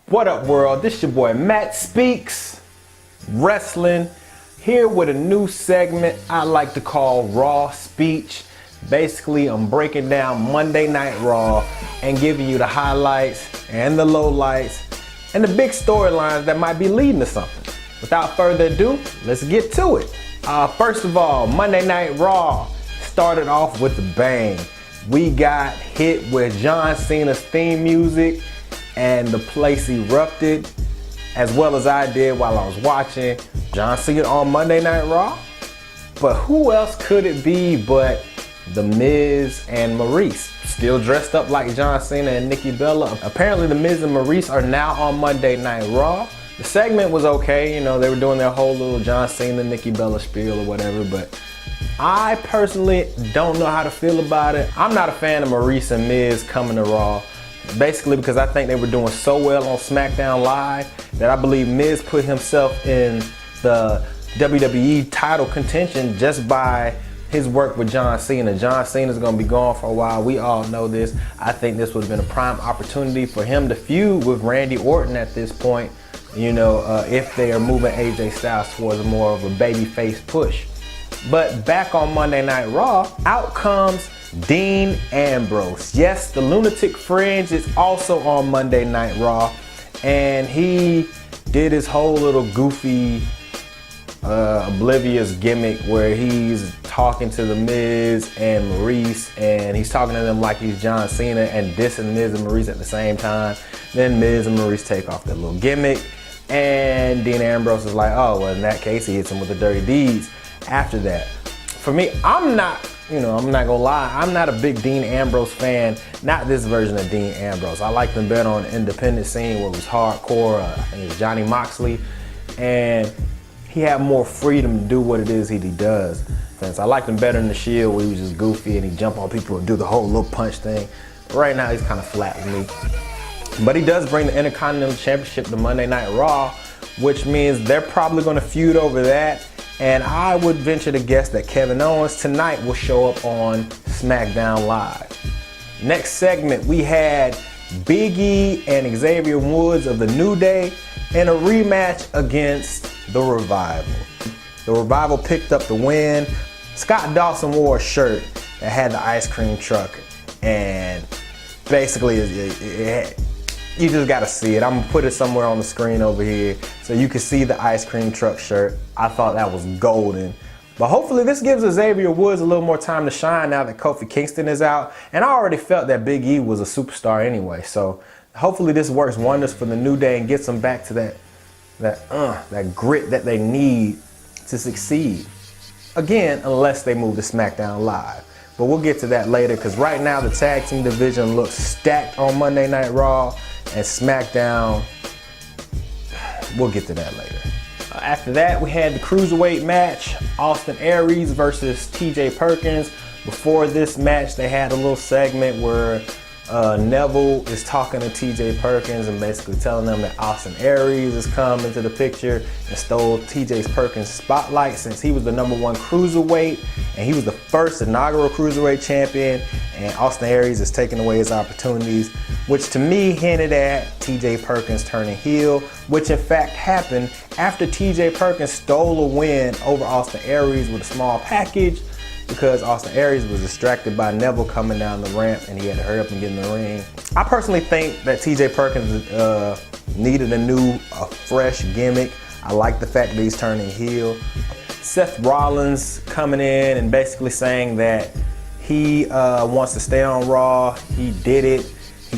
What up, world? This your boy Matt Speaks Wrestling, here with a new segment I like to call Raw Speech. Basically, I'm breaking down Monday Night Raw and giving you the highlights and the lowlights and the big storylines that might be leading to something. Without further ado, let's get to it. First of all, Monday Night Raw started off with a bang. We got hit with John Cena's theme music and the place erupted, as well as I did while I was watching John Cena on Monday Night Raw. But who else could it be but The Miz and Maurice, still dressed up like John Cena and Nikki Bella. Apparently The Miz and Maurice are now on Monday Night Raw. The segment was okay, you know, they were doing their whole little John Cena, Nikki Bella spiel or whatever, but I personally don't know how to feel about it. I'm not a fan of Maurice and Miz coming to Raw, basically because I think they were doing so well on SmackDown Live that I believe Miz put himself in the WWE title contention just by his work with John Cena. John Cena's gonna be gone for a while. We all know this. I think this would have been a prime opportunity for him to feud with Randy Orton at this point, you know, if they are moving AJ Styles towards more of a babyface push. But back on Monday Night Raw, out comes Dean Ambrose. Yes, the Lunatic Fringe is also on Monday Night Raw, and he did his whole little goofy, oblivious gimmick where he's talking to The Miz and Maurice, and he's talking to them like he's John Cena and dissing Miz and Maurice at the same time. Then Miz and Maurice take off their little gimmick, and Dean Ambrose is like, oh, well, in that case, he hits him with the dirty deeds after that. For me, I'm not gonna lie, I'm not a big Dean Ambrose fan, not this version of Dean Ambrose. I liked him better on the independent scene where it was hardcore. I think it was Johnny Moxley, and he had more freedom to do what it is he does. I liked him better in the Shield where he was just goofy and he jump on people and do the whole little punch thing. But right now he's kind of flat with me. But he does bring the Intercontinental Championship to Monday Night Raw, which means they're probably gonna feud over that. And I would venture to guess that Kevin Owens tonight will show up on SmackDown Live. Next segment, we had Big E and Xavier Woods of the New Day in a rematch against The Revival. The Revival picked up the win. Scott Dawson wore a shirt that had the ice cream truck, and basically you just gotta see it. I'm gonna put it somewhere on the screen over here so you can see the ice cream truck shirt. I thought that was golden. But hopefully this gives Xavier Woods a little more time to shine now that Kofi Kingston is out. And I already felt that Big E was a superstar anyway. So hopefully this works wonders for the New Day and gets them back to that grit that they need to succeed. Again, unless they move to SmackDown Live. But we'll get to that later, because right now the tag team division looks stacked on Monday Night Raw, and SmackDown, we'll get to that later. After that, we had the Cruiserweight match, Austin Aries versus TJ Perkins. Before this match, they had a little segment where Neville is talking to TJ Perkins and basically telling them that Austin Aries has come into the picture and stole TJ Perkins' spotlight since he was the #1 Cruiserweight and he was the first inaugural Cruiserweight champion, and Austin Aries is taking away his opportunities, which to me hinted at TJ Perkins turning heel, which in fact happened after TJ Perkins stole a win over Austin Aries with a small package, because Austin Aries was distracted by Neville coming down the ramp and he had to hurry up and get in the ring. I personally think that TJ Perkins needed a fresh gimmick. I like the fact that he's turning heel. Seth Rollins coming in and basically saying that he wants to stay on Raw. He did it. He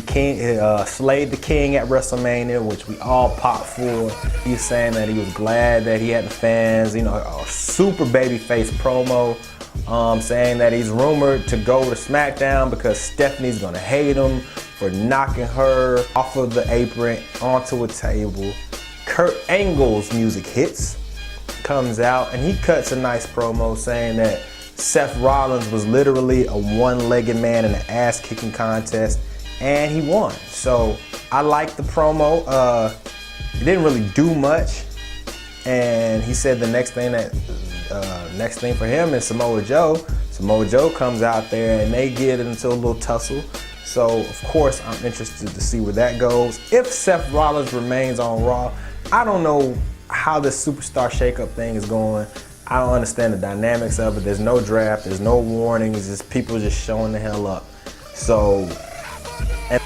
slayed the King at WrestleMania, which we all popped for. He's saying that he was glad that he had the fans, you know, a super babyface promo. Saying that he's rumored to go to SmackDown because Stephanie's gonna hate him for knocking her off of the apron onto a table. Kurt Angle's music hits, comes out, and he cuts a nice promo saying that Seth Rollins was literally a one-legged man in an ass-kicking contest, and he won. So I like the promo. It didn't really do much, and he said the next thing for him is Samoa Joe. Samoa Joe comes out there and they get into a little tussle. So, of course, I'm interested to see where that goes. If Seth Rollins remains on Raw, I don't know how this superstar shakeup thing is going. I don't understand the dynamics of it. There's no draft, there's no warnings, it's just people just showing the hell up. So, and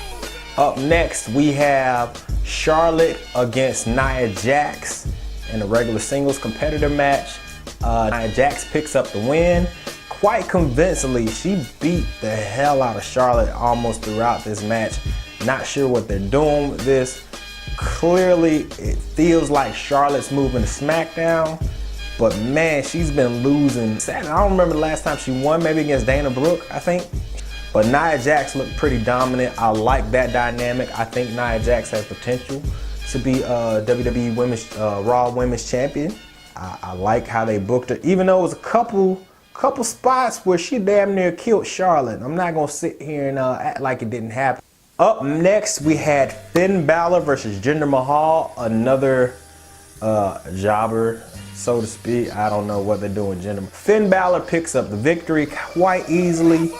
up next, we have Charlotte against Nia Jax in a regular singles competitor match. Nia Jax picks up the win. Quite convincingly, she beat the hell out of Charlotte almost throughout this match. Not sure what they're doing with this. Clearly, it feels like Charlotte's moving to SmackDown, but man, she's been losing. I don't remember the last time she won, maybe against Dana Brooke, I think. But Nia Jax looked pretty dominant. I like that dynamic. I think Nia Jax has potential to be WWE Women's Raw Women's Champion. I like how they booked her, even though it was a couple spots where she damn near killed Charlotte. I'm not gonna sit here and act like it didn't happen. Up next, we had Finn Balor versus Jinder Mahal, another jobber, so to speak. I don't know what they're doing, Jinder. Finn Balor picks up the victory quite easily,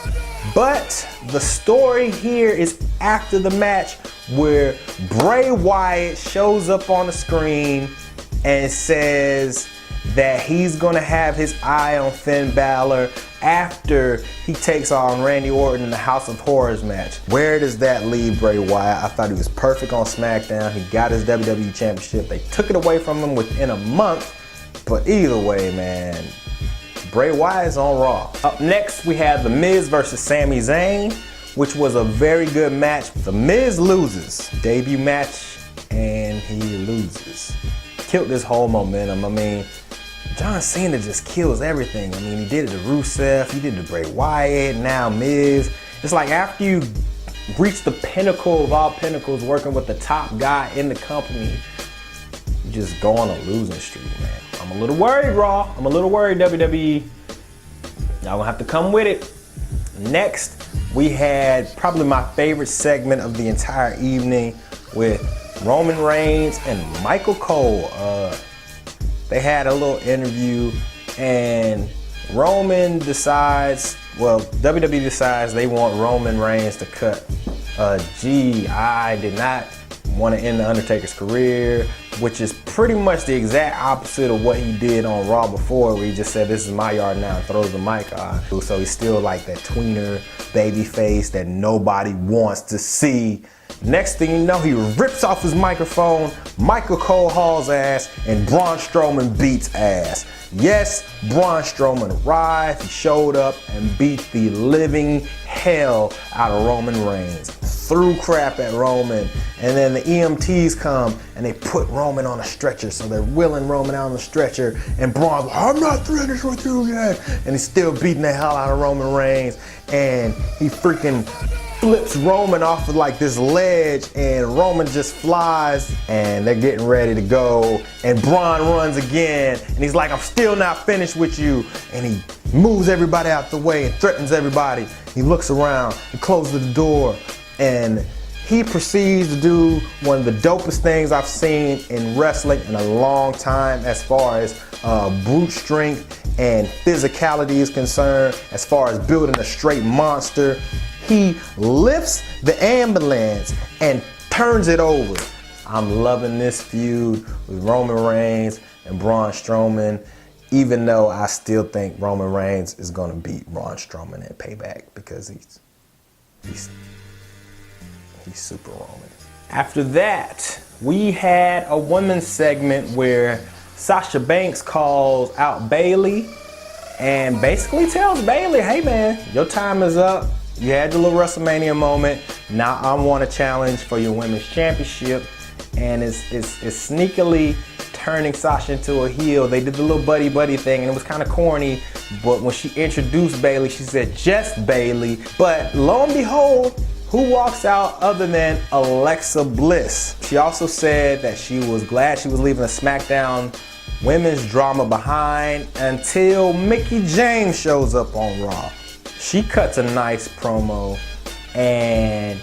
but the story here is after the match where Bray Wyatt shows up on the screen and says that he's gonna have his eye on Finn Balor after he takes on Randy Orton in the House of Horrors match. Where does that leave Bray Wyatt? I thought he was perfect on SmackDown. He got his WWE Championship. They took it away from him within a month, but either way, man, Bray Wyatt's on Raw. Up next, we have The Miz versus Sami Zayn, which was a very good match. The Miz loses. Debut match, and he loses. Killed this whole momentum. I mean, John Cena just kills everything. I mean, he did it to Rusev, he did it to Bray Wyatt, now Miz. It's like after you reach the pinnacle of all pinnacles, working with the top guy in the company, you just go on a losing streak, man. I'm a little worried, Raw. I'm a little worried, WWE. Y'all gonna have to come with it. Next, we had probably my favorite segment of the entire evening with Roman Reigns and Michael Cole. They had a little interview, and Roman decides, well, WWE decides they want Roman Reigns to cut. I did not want to end The Undertaker's career, which is pretty much the exact opposite of what he did on Raw before, where he just said, this is my yard now, and throws the mic on. So he's still like that tweener baby face that nobody wants to see. Next thing you know, he rips off his microphone, Michael Cole hauls ass, and Braun Strowman beats ass. Yes, Braun Strowman arrived, he showed up and beat the living hell out of Roman Reigns. Threw crap at Roman, and then the EMTs come and they put Roman on a stretcher, so they're wheeling Roman out on the stretcher, and Braun's like, I'm not finished with you yet, and he's still beating the hell out of Roman Reigns, and he freaking flips Roman off of like this ledge, and Roman just flies, and they're getting ready to go, and Braun runs again, and he's like, I'm still not finished with you, and he moves everybody out the way and threatens everybody. He looks around, he closes the door, and he proceeds to do one of the dopest things I've seen in wrestling in a long time, as far as brute strength and physicality is concerned, as far as building a straight monster. He lifts the ambulance and turns it over. I'm loving this feud with Roman Reigns and Braun Strowman, even though I still think Roman Reigns is gonna beat Braun Strowman at Payback because he's super Roman. After that, we had a women's segment where Sasha Banks calls out Bayley and basically tells Bayley, hey man, your time is up. You had your little WrestleMania moment. Now I want a challenge for your women's championship. And it's sneakily turning Sasha into a heel. They did the little buddy thing, and it was kind of corny. But when she introduced Bayley, she said just Bayley. But lo and behold, who walks out other than Alexa Bliss? She also said that she was glad she was leaving the SmackDown women's drama behind until Mickie James shows up on Raw. She cuts a nice promo, and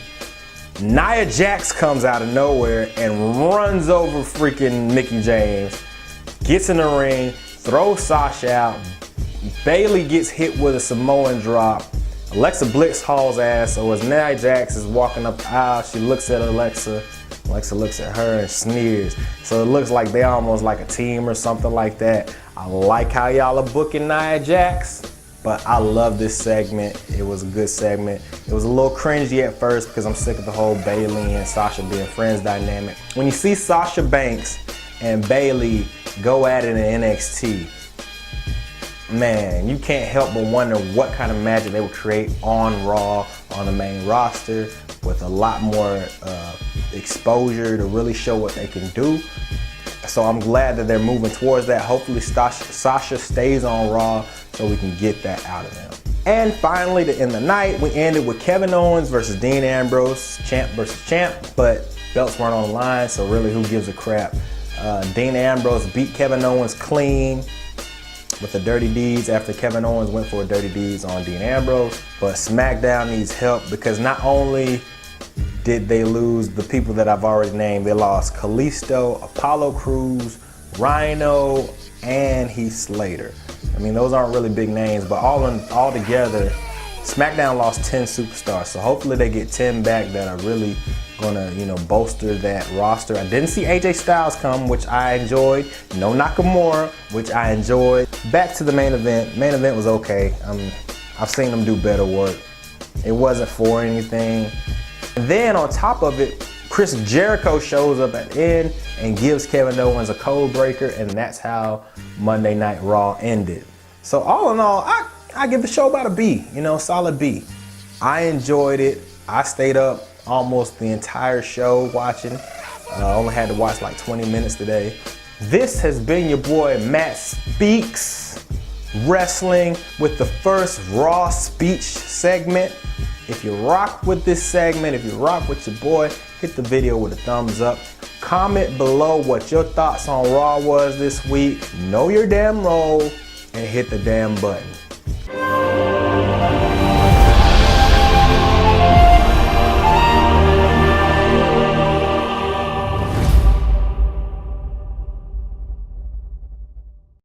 Nia Jax comes out of nowhere and runs over freaking Mickie James, gets in the ring, throws Sasha out. Bayley gets hit with a Samoan drop, Alexa Bliss hauls ass, so as Nia Jax is walking up the aisle, she looks at Alexa. Alexa looks at her and sneers. So it looks like they almost like a team or something like that. I like how y'all are booking Nia Jax, but I love this segment. It was a good segment. It was a little cringy at first because I'm sick of the whole Bayley and Sasha being friends dynamic. When you see Sasha Banks and Bayley go at it in NXT, man, you can't help but wonder what kind of magic they would create on Raw, on the main roster, with a lot more exposure to really show what they can do. So I'm glad that they're moving towards that. Hopefully Sasha stays on Raw so we can get that out of them. And finally, to end the night, we ended with Kevin Owens versus Dean Ambrose, champ versus champ, but belts weren't on the line, so really who gives a crap? Dean Ambrose beat Kevin Owens clean with the Dirty Deeds after Kevin Owens went for a Dirty Deeds on Dean Ambrose. But SmackDown needs help because not only did they lose the people that I've already named, they lost Kalisto, Apollo Crews, Rhino, and Heath Slater. I mean, those aren't really big names, but all together, SmackDown lost 10 superstars. So hopefully they get 10 back that are really gonna, bolster that roster. I didn't see AJ Styles come, which I enjoyed. No Nakamura, which I enjoyed. Back to the main event. Main event was okay. I've seen them do better work. It wasn't for anything. And then on top of it, Chris Jericho shows up at the end and gives Kevin Owens a code breaker, and that's how Monday Night Raw ended. So all in all, I give the show about a B, solid B. I enjoyed it. I stayed up almost the entire show watching. I only had to watch like 20 minutes today. This has been your boy Matt Speaks Wrestling with the first Raw Speech segment. If you rock with this segment, if you rock with your boy, hit the video with a thumbs up. Comment below what your thoughts on Raw was this week. Know your damn role and hit the damn button.